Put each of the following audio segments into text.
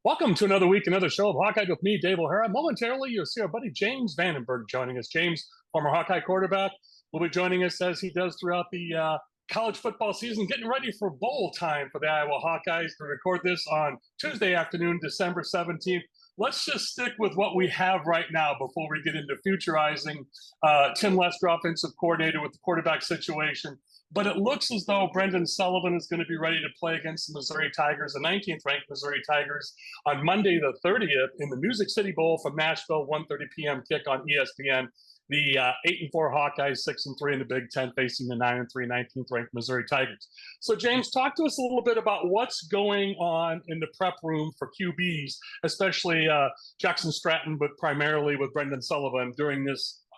Welcome to another week, another show of Hawkeye with me, Dave O'Hara. Momentarily, you'll see our buddy James Vandenberg joining us. James, former Hawkeye quarterback, will be joining us as he does throughout the college football season, getting ready for bowl time for the Iowa Hawkeyes. To record this on Tuesday afternoon, December 17th. Let's just stick with what we have right now before we get into futurizing Tim Lester, offensive coordinator, with the quarterback situation. But it looks as though Brendan Sullivan is going to be ready to play against the Missouri Tigers, the 19th ranked Missouri Tigers, on Monday the 30th in the Music City Bowl from Nashville, 1:30 p.m. kick on ESPN. The 8-4 Hawkeyes, 6-3 in the Big Ten, facing the 9-3 19th ranked Missouri Tigers. So, James, talk to us a little bit about what's going on in the prep room for QBs, especially Jackson Stratton, but primarily with Brendan Sullivan during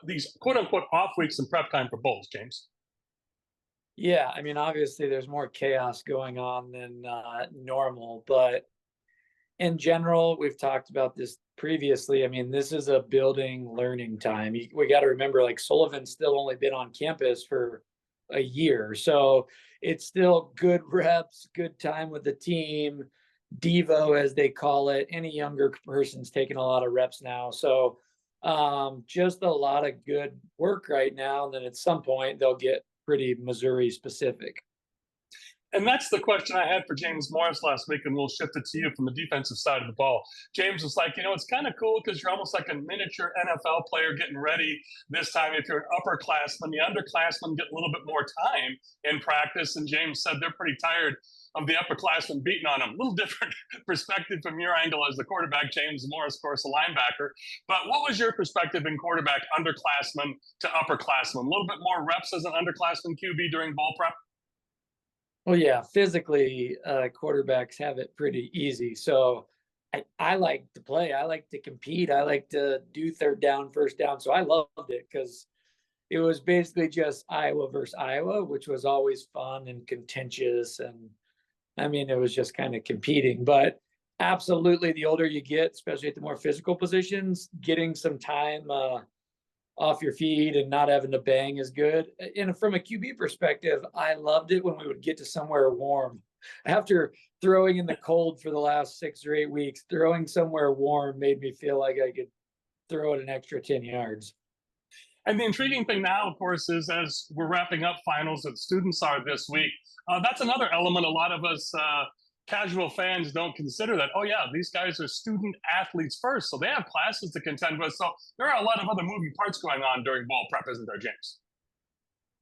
these quote unquote off weeks in prep time for bowls, James. Yeah, I mean, obviously there's more chaos going on than normal, but in general, we've talked about this previously. I mean, this is a building learning time. We got to remember, like, Sullivan's still only been on campus for a year, so it's still good reps, good time with the team, Devo, as they call it. Any younger person's taking a lot of reps now, so just a lot of good work right now. And then at some point they'll get pretty Missouri specific. And that's the question I had for James Morris last week, and we'll shift it to you from the defensive side of the ball. James was like, it's kind of cool because you're almost like a miniature NFL player getting ready this time. If you're an upperclassman, the underclassmen get a little bit more time in practice. And James said they're pretty tired of the upperclassmen beating on them. A little different perspective from your angle as the quarterback. James Morris, of course, a linebacker. But what was your perspective in quarterback, underclassmen to upperclassmen? A little bit more reps as an underclassman QB during bowl prep? Well, yeah, physically, quarterbacks have it pretty easy. So I like to play. I like to compete. I like to do third down, first down. So I loved it because it was basically just Iowa versus Iowa, which was always fun and contentious. And I mean, it was just kind of competing. But absolutely, the older you get, especially at the more physical positions, getting some time off your feet and not having to bang is good. And from a QB perspective, I loved it when we would get to somewhere warm. After throwing in the cold for the last 6 or 8 weeks, throwing somewhere warm made me feel like I could throw it an extra 10 yards. And the intriguing thing now, of course, is as we're wrapping up finals that students are this week, that's another element a lot of us casual fans don't consider that. Oh, yeah, these guys are student athletes first, so they have classes to contend with. So there are a lot of other moving parts going on during ball prep, isn't there, James?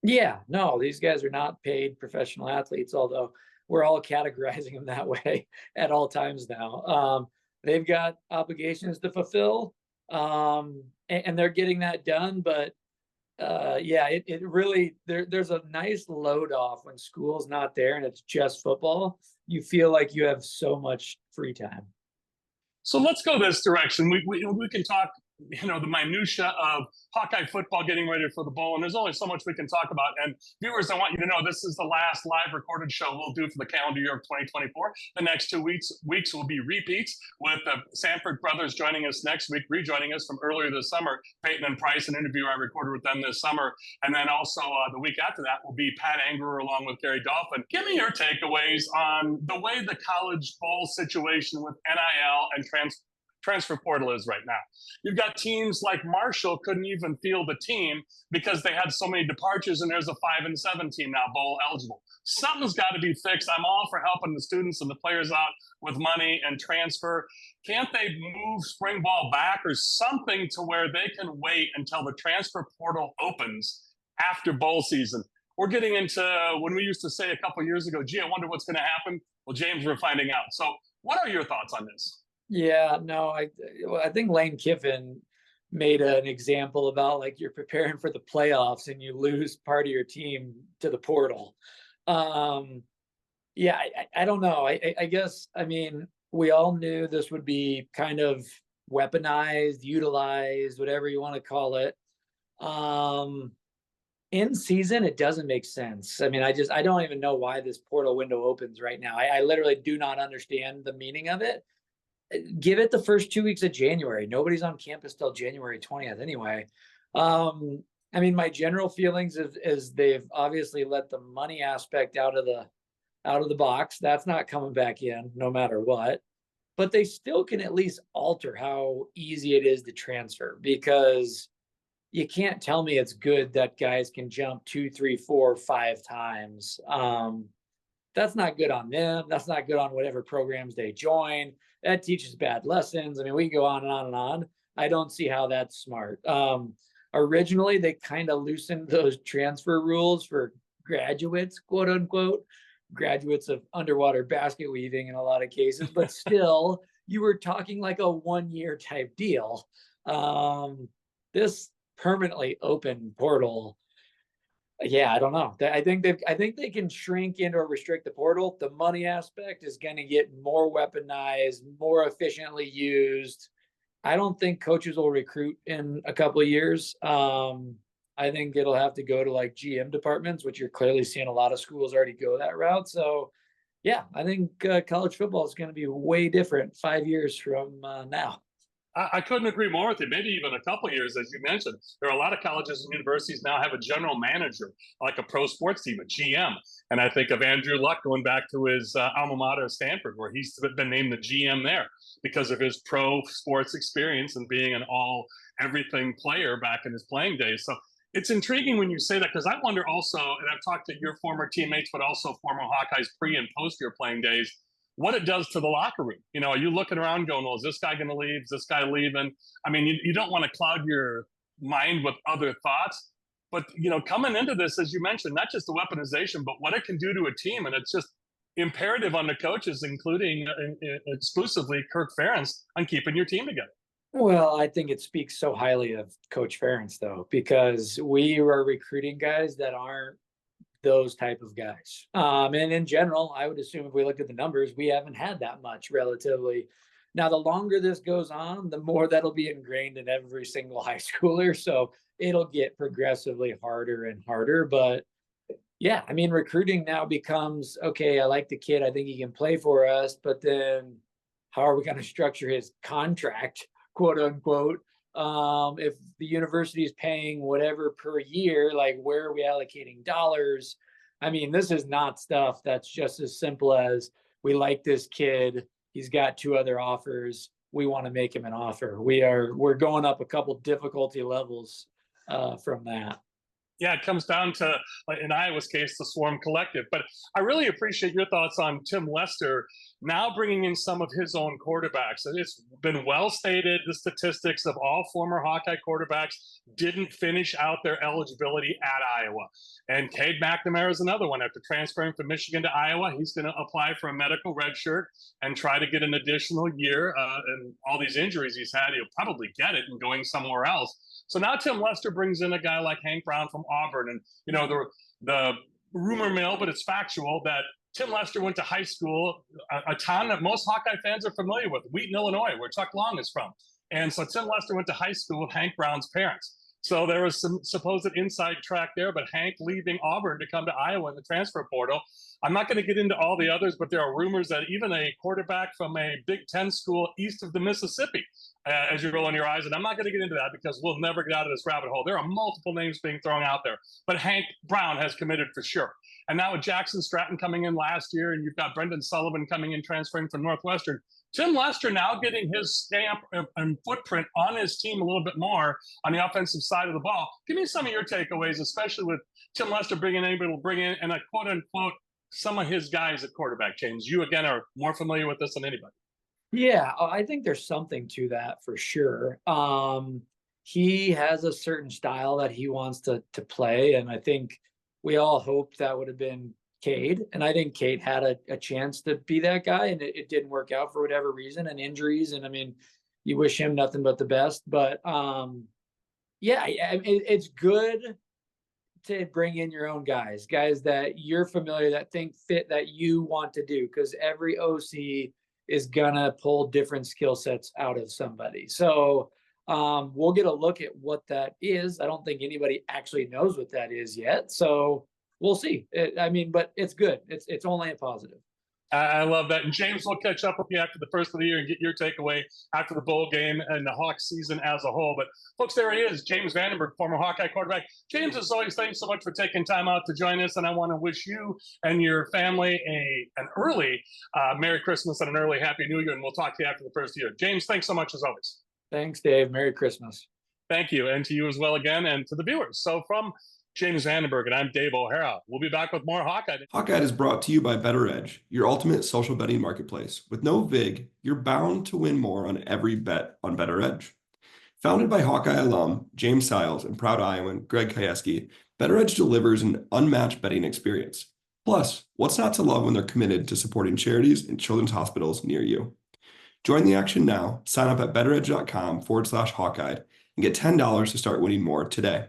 Yeah, no, these guys are not paid professional athletes, although we're all categorizing them that way at all times now. They've got obligations to fulfill, and they're getting that done. But yeah, it really, there's a nice load off when school's not there and it's just football. You feel like you have so much free time. So let's go this direction. We can talk, the minutia of Hawkeye football getting ready for the bowl, and there's only so much we can talk about. And viewers, I want you to know this is the last live recorded show we'll do for the calendar year of 2024. The next 2 weeks will be repeats with the Sanford brothers joining us next week, rejoining us from earlier this summer. Peyton and Price, an interview I recorded with them this summer. And then also the week after that will be Pat Angerer along with Gary Dolphin. Give me your takeaways on the way the college bowl situation with NIL and transfer portal is right now. You've got teams like Marshall couldn't even field a team because they had so many departures, and there's a 5-7 team now bowl eligible. Something's got to be fixed. I'm all for helping the students and the players out with money and transfer. Can't they move spring ball back or something to where they can wait until the transfer portal opens after bowl season? We're getting into when we used to say a couple of years ago, gee, I wonder what's going to happen. Well, James, we're finding out. So what are your thoughts on this? Yeah, no, I think Lane Kiffin made an example about, like, you're preparing for the playoffs and you lose part of your team to the portal. Yeah, I don't know. I guess, I mean, we all knew this would be kind of weaponized, utilized, whatever you want to call it. In season, it doesn't make sense. I mean, I don't even know why this portal window opens right now. I literally do not understand the meaning of it. Give it the first 2 weeks of January. Nobody's on campus till January 20th anyway. I mean, my general feelings is they've obviously let the money aspect out of the box. That's not coming back in no matter what. but they still can at least alter how easy it is to transfer, because you can't tell me it's good that guys can jump 2, 3, 4, 5 times. That's not good on them. That's not good on whatever programs they join. That teaches bad lessons. I mean, we can go on and on and on. I don't see how that's smart. Originally, they kind of loosened those transfer rules for graduates, quote unquote, graduates of underwater basket weaving in a lot of cases, but still, you were talking like a 1-year type deal. This permanently open portal, yeah, I don't know. I think they can shrink in or restrict the portal. The money aspect is going to get more weaponized, more efficiently used. I don't think coaches will recruit in a couple of years. I think it'll have to go to like GM departments, which you're clearly seeing a lot of schools already go that route. So, yeah, I think college football is going to be way different 5 years from now. I couldn't agree more with you. Maybe even a couple of years, as you mentioned. There are a lot of colleges and universities now have a general manager, like a pro sports team, a GM. And I think of Andrew Luck going back to his alma mater, Stanford, where he's been named the GM there because of his pro sports experience and being an everything player back in his playing days. So it's intriguing when you say that, because I wonder also, and I've talked to your former teammates, but also former Hawkeyes pre and post your playing days, what it does to the locker room. You know, are you looking around going, well, is this guy going to leave? Is this guy leaving? I mean, you don't want to cloud your mind with other thoughts. But, you know, coming into this, as you mentioned, not just the weaponization, but what it can do to a team. And it's just imperative on the coaches, including exclusively Kirk Ferentz, on keeping your team together. Well, I think it speaks so highly of Coach Ferentz, though, because we are recruiting guys that aren't those type of guys. And in general, I would assume if we looked at the numbers, we haven't had that much relatively. Now, the longer this goes on, the more that'll be ingrained in every single high schooler. So it'll get progressively harder and harder. But yeah, I mean, recruiting now becomes, okay, I like the kid. I think he can play for us. But then how are we going to structure his contract, quote unquote? If the university is paying whatever per year, like where are we allocating dollars? I mean, this is not stuff that's just as simple as we like this kid. He's got 2 other offers. We want to make him an offer. We're going up a couple difficulty levels from that. Yeah, it comes down to, in Iowa's case, the Swarm Collective. But I really appreciate your thoughts on Tim Lester now bringing in some of his own quarterbacks. And it's been well stated, the statistics of all former Hawkeye quarterbacks didn't finish out their eligibility at Iowa. And Cade McNamara is another one. After transferring from Michigan to Iowa, he's going to apply for a medical red shirt and try to get an additional year. And all these injuries he's had, he'll probably get it and going somewhere else. So now Tim Lester brings in a guy like Hank Brown from Auburn. And, you know, the rumor mill, but it's factual, that Tim Lester went to high school, a town that most Hawkeye fans are familiar with, Wheaton, Illinois, where Chuck Long is from. And so Tim Lester went to high school with Hank Brown's parents. So there was some supposed inside track there, but Hank leaving Auburn to come to Iowa in the transfer portal. I'm not going to get into all the others, but there are rumors that even a quarterback from a Big Ten school east of the Mississippi, as you're rolling your eyes, and I'm not going to get into that because we'll never get out of this rabbit hole. There are multiple names being thrown out there, but Hank Brown has committed for sure. And now with Jackson Stratton coming in last year, and you've got Brendan Sullivan coming in, transferring from Northwestern, Tim Lester now getting his stamp and footprint on his team a little bit more on the offensive side of the ball. Give me some of your takeaways, especially with Tim Lester bringing anybody to bring in, and a quote unquote, some of his guys at quarterback change. You, again, are more familiar with this than anybody. Yeah, I think there's something to that for sure. He has a certain style that he wants to play, and I think we all hoped that would have been Cade. And I think Cade had a chance to be that guy, and it didn't work out for whatever reason, and injuries. And I mean, you wish him nothing but the best. But yeah, it's good to bring in your own guys that you're familiar, that think fit, that you want to do, because every OC is gonna pull different skill sets out of somebody. So we'll get a look at what that is. I don't think anybody actually knows what that is yet. So we'll see. I mean, but it's good. It's only a positive. I love that. And James, we'll catch up with you after the first of the year and get your takeaway after the bowl game and the Hawks season as a whole. But folks, there he is, James Vandenberg, former Hawkeye quarterback. James, as always, thanks so much for taking time out to join us. And I want to wish you and your family an early Merry Christmas and an early Happy New Year. And we'll talk to you after the first year. James, thanks so much as always. Thanks, Dave. Merry Christmas. Thank you. And to you as well again, and to the viewers. So from James Vandenberg, and I'm Dave O'Hara. We'll be back with more Hawkeye. Hawkeye is brought to you by Better Edge, your ultimate social betting marketplace. With no VIG, you're bound to win more on every bet on Better Edge. Founded by Hawkeye alum James Siles and proud Iowan Greg Kieski, Better Edge delivers an unmatched betting experience. Plus, what's not to love when they're committed to supporting charities and children's hospitals near you? Join the action now. Sign up at betteredge.com/Hawkeye and get $10 to start winning more today.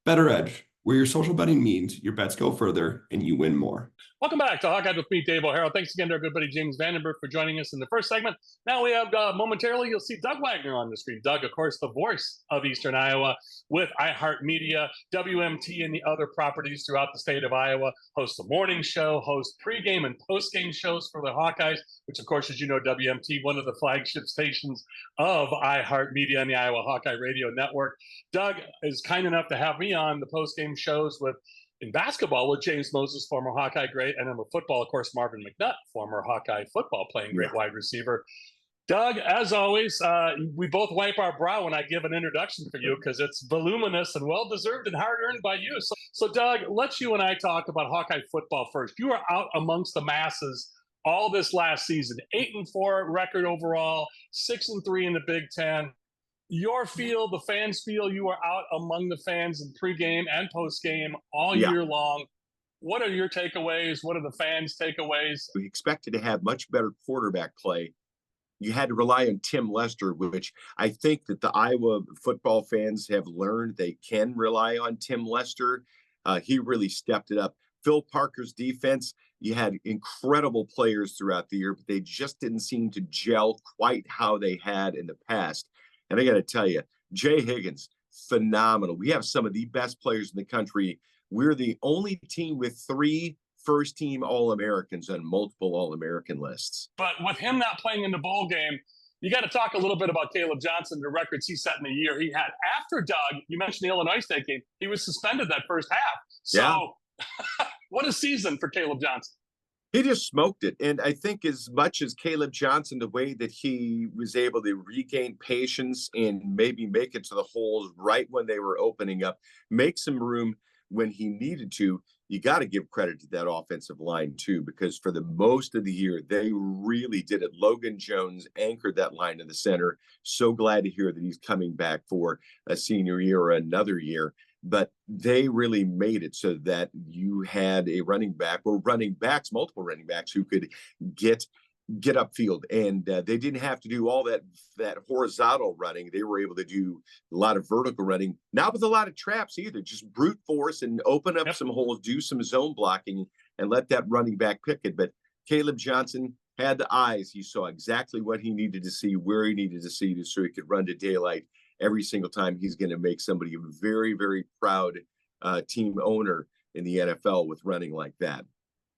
Better Edge, where your social betting means your bets go further and you win more. Welcome back to Hawkeye with me, Dave O'Hara. Thanks again to our good buddy James Vandenberg for joining us in the first segment. Now we have momentarily, you'll see Doug Wagner on the screen. Doug, of course, the voice of Eastern Iowa with iHeartMedia, WMT, and the other properties throughout the state of Iowa. Hosts the morning show, hosts pregame and postgame shows for the Hawkeyes, which, of course, as you know, WMT, one of the flagship stations of iHeartMedia and the Iowa Hawkeye Radio Network. Doug is kind enough to have me on the postgame shows in basketball with James Moses, former Hawkeye great, and then with football, of course, Marvin McNutt, former Hawkeye football playing great wide receiver. Doug, as always, we both wipe our brow when I give an introduction for you because it's voluminous and well-deserved and hard-earned by you. So, Doug, let's you and I talk about Hawkeye football first. You are out amongst the masses all this last season, 8-4 record overall, 6-3 in the Big Ten. Your feel, the fans feel you are out among the fans in pregame and postgame all year long. What are your takeaways? What are the fans' takeaways? We expected to have much better quarterback play. You had to rely on Tim Lester, which I think that the Iowa football fans have learned they can rely on Tim Lester. He really stepped it up. Phil Parker's defense, you had incredible players throughout the year, but they just didn't seem to gel quite how they had in the past. And I got to tell you, Jay Higgins, phenomenal. We have some of the best players in the country. We're the only team with 3 first-team All-Americans on multiple All-American lists. But with him not playing in the bowl game, you got to talk a little bit about Caleb Johnson, the records he set in a year he had. After Doug, you mentioned the Illinois State game, he was suspended that first half. So what a season for Caleb Johnson. He just smoked it. And I think as much as Caleb Johnson, the way that he was able to regain patience and maybe make it to the holes right when they were opening up, make some room when he needed to, you got to give credit to that offensive line too, because for the most of the year, they really did it. Logan Jones anchored that line in the center. So glad to hear that he's coming back for a senior year or another year. But they really made it so that you had a running back or multiple running backs who could get upfield. And they didn't have to do all that horizontal running. They were able to do a lot of vertical running, not with a lot of traps either, just brute force and open up some holes, do some zone blocking and let that running back pick it. But Caleb Johnson had the eyes. He saw exactly what he needed to see, where he needed to see so he could run to daylight. Every single time he's going to make somebody a very, very proud team owner in the NFL with running like that.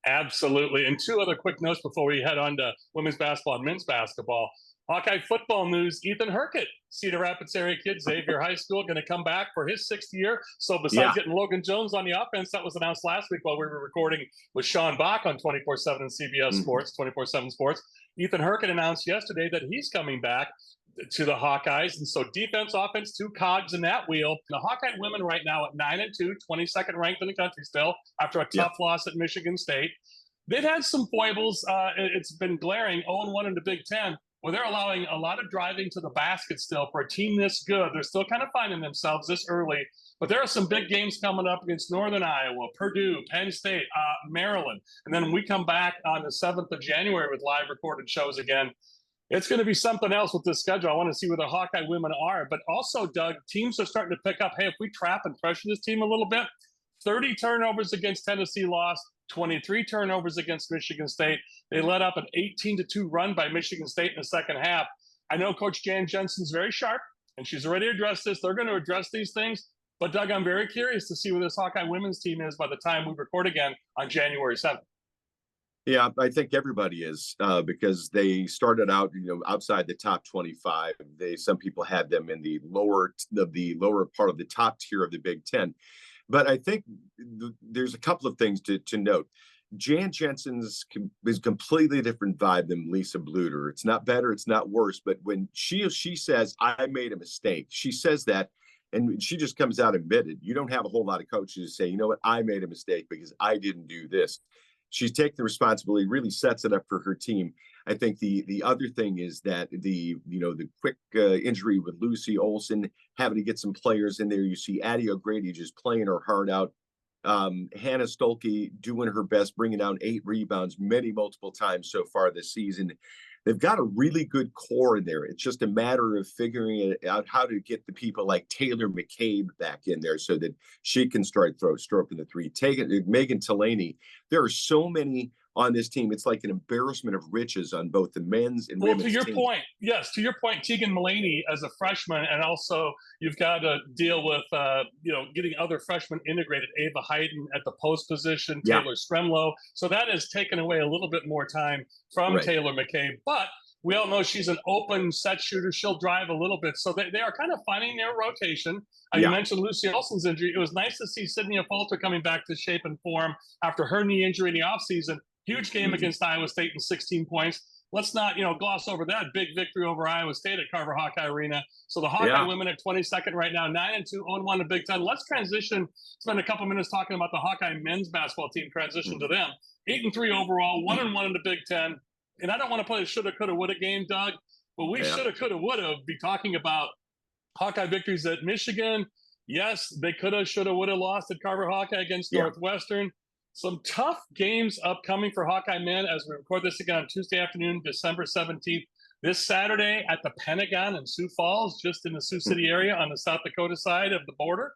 Absolutely. And 2 other quick notes before we head on to women's basketball and men's basketball. Hawkeye football news, Ethan Herkett, Cedar Rapids area kid, Xavier High School, going to come back for his 6th year. So besides getting Logan Jones on the offense, that was announced last week while we were recording with Sean Bach on 24/7 and CBS Sports, 24/7 Sports. Ethan Herkett announced yesterday that he's coming back to the Hawkeyes. And so defense, offense, 2 cogs in that wheel. The Hawkeye women right now at 9-2, 22nd ranked in the country still after a tough loss at Michigan State. They've had some foibles. It's been glaring, 0-1 in the Big Ten, where they're allowing a lot of driving to the basket still for a team this good. They're still kind of finding themselves this early. But there are some big games coming up against Northern Iowa, Purdue, Penn State, Maryland. And then we come back on the 7th of January with live recorded shows again. It's going to be something else with this schedule. I want to see where the Hawkeye women are. But also, Doug, teams are starting to pick up, hey, if we trap and pressure this team a little bit, 30 turnovers against Tennessee lost, 23 turnovers against Michigan State. They let up an 18-2 run by Michigan State in the second half. I know Coach Jan Jensen's very sharp, and she's already addressed this. They're going to address these things. But, Doug, I'm very curious to see where this Hawkeye women's team is by the time we record again on January 7th. Yeah, I think everybody is because they started out, outside the top 25. Some people had them in the lower part of the top tier of the Big Ten. But I think there's a couple of things to note. Jan Jensen's is a completely different vibe than Lisa Bluter. It's not better, it's not worse. But when she says, I made a mistake, she says that, and she just comes out and admitted. You don't have a whole lot of coaches say, you know what, I made a mistake because I didn't do this. She's taken the responsibility, really sets it up for her team. I think the other thing is that the quick injury with Lucy Olson, having to get some players in there. You see Addie O'Grady just playing her heart out. Hannah Stolke doing her best, bringing down 8 rebounds multiple times so far this season. They've got a really good core in there. It's just a matter of figuring out how to get the people like Taylor McCabe back in there so that she can start stroking the three. Megan Delaney. There are so many on this team. It's like an embarrassment of riches on both the men's and women's to your team. point, yes, to your point, Tegan Mullaney as a freshman, and also you've got to deal with getting other freshmen integrated. Ava Hayden at the post position, Taylor Stremlow. So that has taken away a little bit more time from Taylor McCabe, but we all know she's an open set shooter. She'll drive a little bit. So they are kind of finding their rotation. You mentioned Lucy Olson's injury. It was nice to see Sydney Falter coming back to shape and form after her knee injury in the offseason. Huge game against Iowa State and 16 points. Let's not, gloss over that big victory over Iowa State at Carver Hawkeye Arena. So the Hawkeye women at 22nd right now, 9-2, 0-1 in the Big Ten. Let's spend a couple minutes talking about the Hawkeye men's basketball team, transition to them. 8-3 overall, 1-1 in the Big Ten. And I don't want to play a shoulda, coulda, woulda game, Doug, but we shoulda, coulda, woulda be talking about Hawkeye victories at Michigan. Yes, they coulda, shoulda, woulda lost at Carver Hawkeye against Northwestern. Some tough games upcoming for Hawkeye men as we record this again on Tuesday afternoon, December 17th. This Saturday at the Pentagon in Sioux Falls, just in the Sioux City area on the South Dakota side of the border.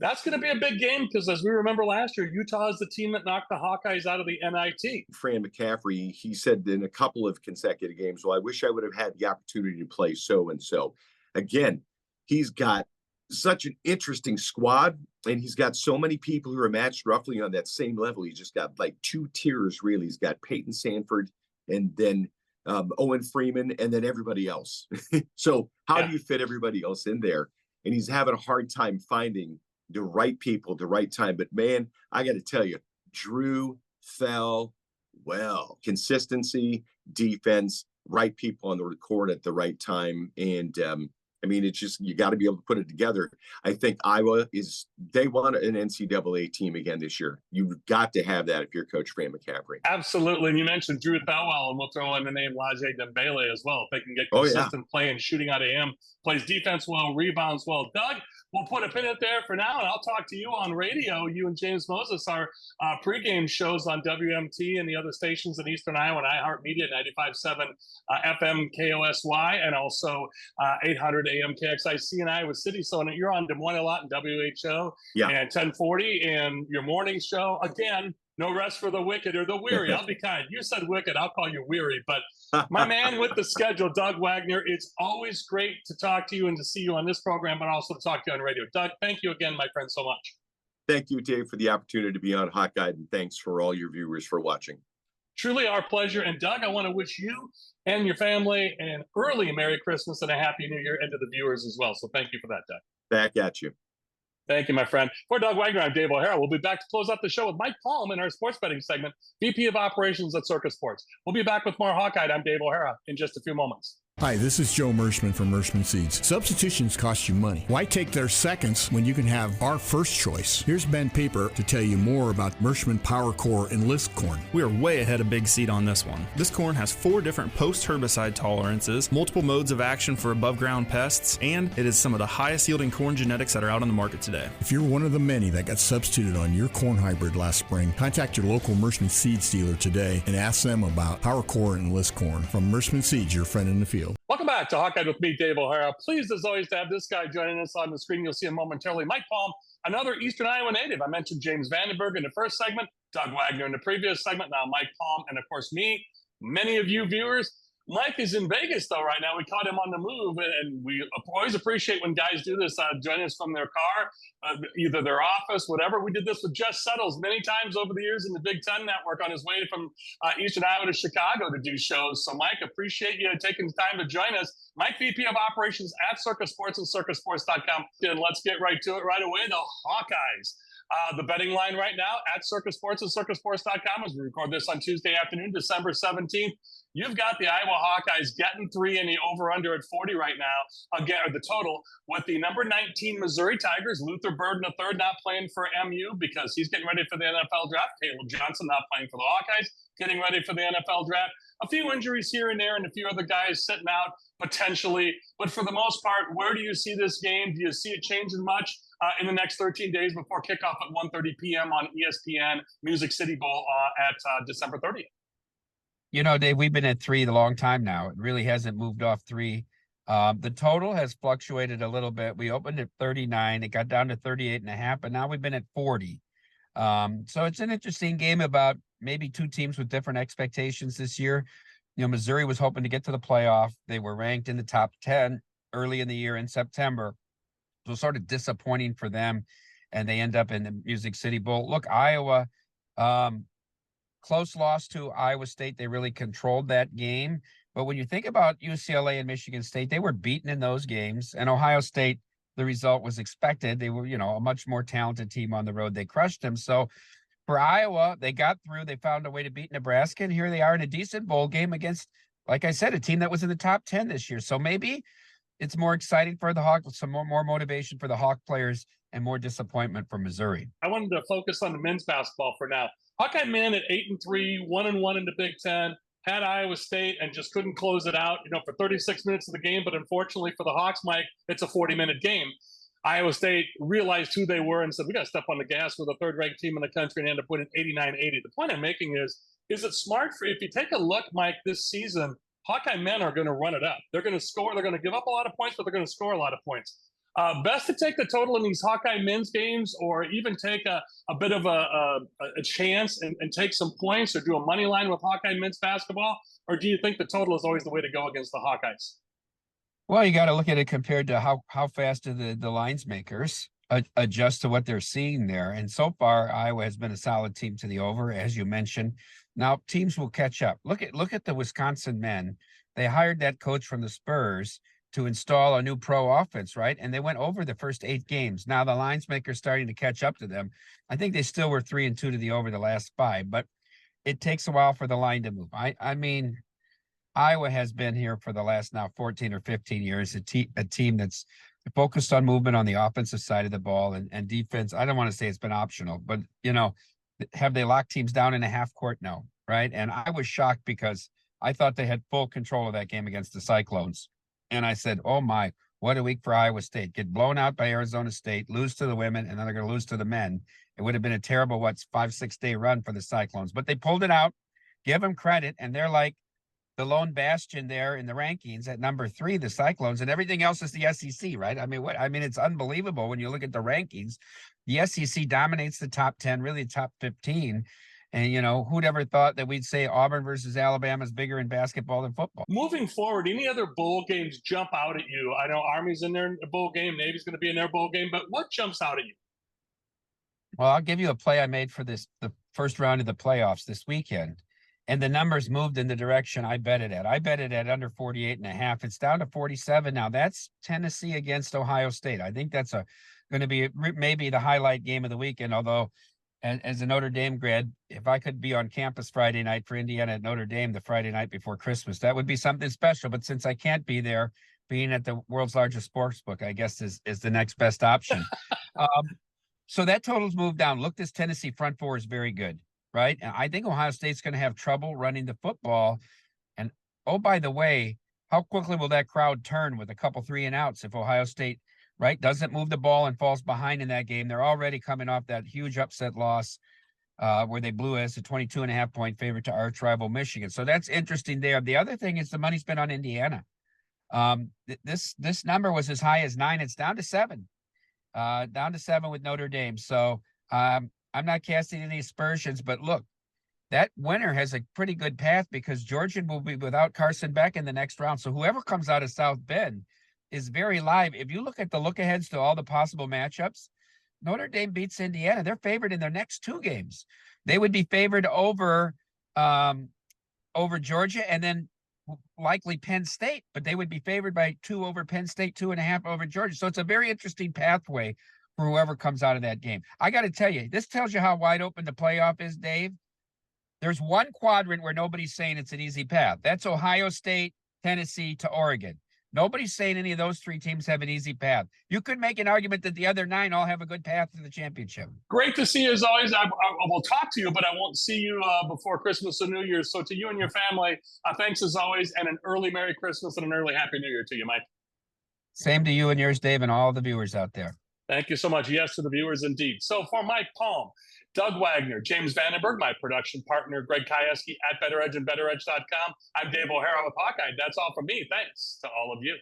That's going to be a big game because, as we remember last year, Utah is the team that knocked the Hawkeyes out of the NIT. Fran McCaffrey, he said in a couple of consecutive games, well, I wish I would have had the opportunity to play so-and-so. Again, he's got such an interesting squad, and he's got so many people who are matched roughly on that same level. He's just got like 2 tiers, really. He's got Peyton Sanford and then Owen Freeman and then everybody else. So how do you fit everybody else in there? And he's having a hard time finding the right people, the right time. But man, I got to tell you, Drew fell well. Consistency, defense, right people on the court at the right time. And it's just, you got to be able to put it together. I think Iowa they want an NCAA team again this year. You've got to have that if you're Coach Fran McCaffrey. Absolutely. And you mentioned Drew Thelwell, and we'll throw in the name Lajay Dembele as well. If they can get consistent play and shooting out of him, plays defense well, rebounds well. Doug, we'll put a pin in it there for now, and I'll talk to you on radio. You and James Moses, our pregame shows on WMT and the other stations in Eastern Iowa and iHeartMedia, 95.7 FM KOSY, and also 800 AM KXIC in Iowa City. So you're on Des Moines a lot in WHO and 1040 and your morning show. Again, no rest for the wicked or the weary. I'll be kind. You said wicked. I'll call you weary. But my man with the schedule, Doug Wagner, it's always great to talk to you and to see you on this program, but also to talk to you on radio. Doug, thank you again, my friend, so much. Thank you, Dave, for the opportunity to be on Hawkeyed, and thanks for all your viewers for watching. Truly our pleasure. And Doug, I want to wish you and your family an early Merry Christmas and a Happy New Year, and to the viewers as well. So thank you for that, Doug. Back at you. Thank you, my friend. For Doug Wagner, I'm Dave O'Hara. We'll be back to close out the show with Mike Palm in our sports betting segment, VP of Operations at Circus Sports. We'll be back with more Hawkeye. I'm Dave O'Hara in just a few moments. Hi, this is Joe Mershman from Mershman Seeds. Substitutions cost you money. Why take their seconds when you can have our first choice? Here's Ben Paper to tell you more about Mershman Power Core Enlist corn. We are way ahead of Big Seed on this one. This corn has 4 different post-herbicide tolerances, multiple modes of action for above-ground pests, and it is some of the highest-yielding corn genetics that are out on the market today. If you're one of the many that got substituted on your corn hybrid last spring, contact your local Mershman Seeds dealer today and ask them about Power Core Enlist corn. From Mershman Seeds, your friend in the field. Welcome back to Hawkeye with me, Dave O'Hara. Pleased as always to have this guy joining us on the screen. You'll see him momentarily. Mike Palm, another Eastern Iowa native. I mentioned James Vandenberg in the first segment, Doug Wagner in the previous segment, now Mike Palm, and of course me. Many of you viewers Mike is in Vegas though right now. We caught him on the move, and we always appreciate when guys do this. Join us from their car, either their office, whatever. We did this with Jess Settles many times over the years in the Big Ten Network on his way from Eastern Iowa to Chicago to do shows. So, Mike, appreciate you taking the time to join us. Mike, VP of Operations at Circus Sports and CircusSports.com. And let's get right to it right away. The Hawkeyes. The betting line right now at Circus Sports and CircusSports.com as we record this on Tuesday afternoon, December 17th. You've got the Iowa Hawkeyes getting 3 and the over-under at 40 right now, again, or the total, with the number 19 Missouri Tigers, Luther Burden III, not playing for MU because he's getting ready for the NFL draft. Caleb Johnson not playing for the Hawkeyes, getting ready for the NFL draft. A few injuries here and there and a few other guys sitting out potentially. But for the most part, where do you see this game? Do you see it changing much in the next 13 days before kickoff at 1:30 p.m. on ESPN Music City Bowl at December 30th? You know, Dave, we've been at 3 a long time now. It really hasn't moved off 3. The total has fluctuated a little bit. We opened at 39. It got down to 38.5, but now we've been at 40. So it's an interesting game about maybe 2 teams with different expectations this year. You know, Missouri was hoping to get to the playoff. They were ranked in the top 10 early in the year in September. So sort of disappointing for them. And they end up in the Music City Bowl. Look, Iowa, close loss to Iowa State. They really controlled that game. But when you think about UCLA and Michigan State, they were beaten in those games. And Ohio State, the result was expected. They were, you know, a much more talented team on the road. They crushed them. So for Iowa, they got through. They found a way to beat Nebraska. And here they are in a decent bowl game against, like I said, a team that was in the top 10 this year. So maybe it's more exciting for the Hawks, some more motivation for the Hawk players, and more disappointment for Missouri. I wanted to focus on the men's basketball for now. Hawkeye men at 8-3, 1-1 in the Big Ten, had Iowa State and just couldn't close it out, you know, for 36 minutes of the game. But unfortunately for the Hawks, Mike, it's a 40-minute game. Iowa State realized who they were and said, we got to step on the gas. We're the third-ranked team in the country, and end up winning 89-80. The point I'm making is it smart for, if you take a look, Mike, this season, Hawkeye men are going to run it up. They're going to score. They're going to give up a lot of points, but they're going to score a lot of points. Best to take the total in these Hawkeye men's games, or even take a bit of a chance and take some points, or do a money line with Hawkeye men's basketball? Or do you think the total is always the way to go against the Hawkeyes? Well, you got to look at it compared to how fast do the lines makers adjust to what they're seeing there. And so far, Iowa has been a solid team to the over, as you mentioned. Now teams will catch up. Look at the Wisconsin men. They hired that coach from the Spurs to install a new pro offense, right? And they went over the first 8 games. Now the lines makers starting to catch up to them. I think they still were 3-2 to the over the last 5, but it takes a while for the line to move. I mean, Iowa has been here for the last now 14 or 15 years, a team that's focused on movement on the offensive side of the ball, and defense. I don't want to say it's been optional, but, you know, have they locked teams down in a half court? No, right? And I was shocked because I thought they had full control of that game against the Cyclones. And I said, oh my, what a week for Iowa State. Get blown out by Arizona State, lose to the women, and then they're going to lose to the men. It would have been a terrible, 5-6 day run for the Cyclones. But they pulled it out. Give them credit. And they're like the lone bastion there in the rankings at number 3, the Cyclones, and everything else is the SEC, right? I mean, it's unbelievable when you look at the rankings. The SEC dominates the top 10, really the top 15. And, you know, who'd ever thought that we'd say Auburn versus Alabama is bigger in basketball than football? Moving forward, any other bowl games jump out at you? I know Army's in their bowl game, Navy's going to be in their bowl game, but what jumps out at you? Well, I'll give you a play I made for the first round of the playoffs this weekend. And the numbers moved in the direction I bet it at. I bet it at under 48.5. It's down to 47 now. That's Tennessee against Ohio State. I think that's going to be maybe the highlight game of the weekend, although as a Notre Dame grad, if I could be on campus Friday night for Indiana at Notre Dame the Friday night before Christmas, that would be something special. But since I can't be there, being at the world's largest sports book, I guess is the next best option. So that total's moved down. Look, this Tennessee front 4 is very good, right? And I think Ohio State's going to have trouble running the football. And, oh, by the way, how quickly will that crowd turn with a couple 3-and-outs if Ohio State, right, doesn't move the ball and falls behind in that game? They're already coming off that huge upset loss where they blew us a 22.5-point favorite to arch rival Michigan. So that's interesting there. The other thing is the money's been on Indiana. This number was as high as 9. It's down to 7. Down to 7 with Notre Dame. So I'm not casting any aspersions, but look, that winner has a pretty good path because Georgia will be without Carson Beck in the next round. So whoever comes out of South Bend is very live. If you look at the look aheads to all the possible matchups, Notre Dame beats Indiana. They're favored in their next 2 games. They would be favored over Georgia and then likely Penn State, but they would be favored by 2 over Penn State, 2.5 over Georgia. So it's a very interesting pathway for whoever comes out of that game. I got to tell you, this tells you how wide open the playoff is, Dave. There's one quadrant where nobody's saying it's an easy path. That's Ohio State, Tennessee to Oregon. Nobody's saying any of those 3 teams have an easy path. You could make an argument that the other 9 all have a good path to the championship. Great to see you as always. I will talk to you, but I won't see you before Christmas or New Year's. So to you and your family, thanks as always, and an early Merry Christmas and an early Happy New Year to you, Mike. Same to you and yours, Dave, and all the viewers out there. Thank you so much. Yes, to the viewers indeed. So for Mike Palm, Doug Wagner, James Vandenberg, my production partner, Greg Kajewski at BetterEdge and BetterEdge.com. I'm Dave O'Hara with Hawkeye. That's all from me. Thanks to all of you.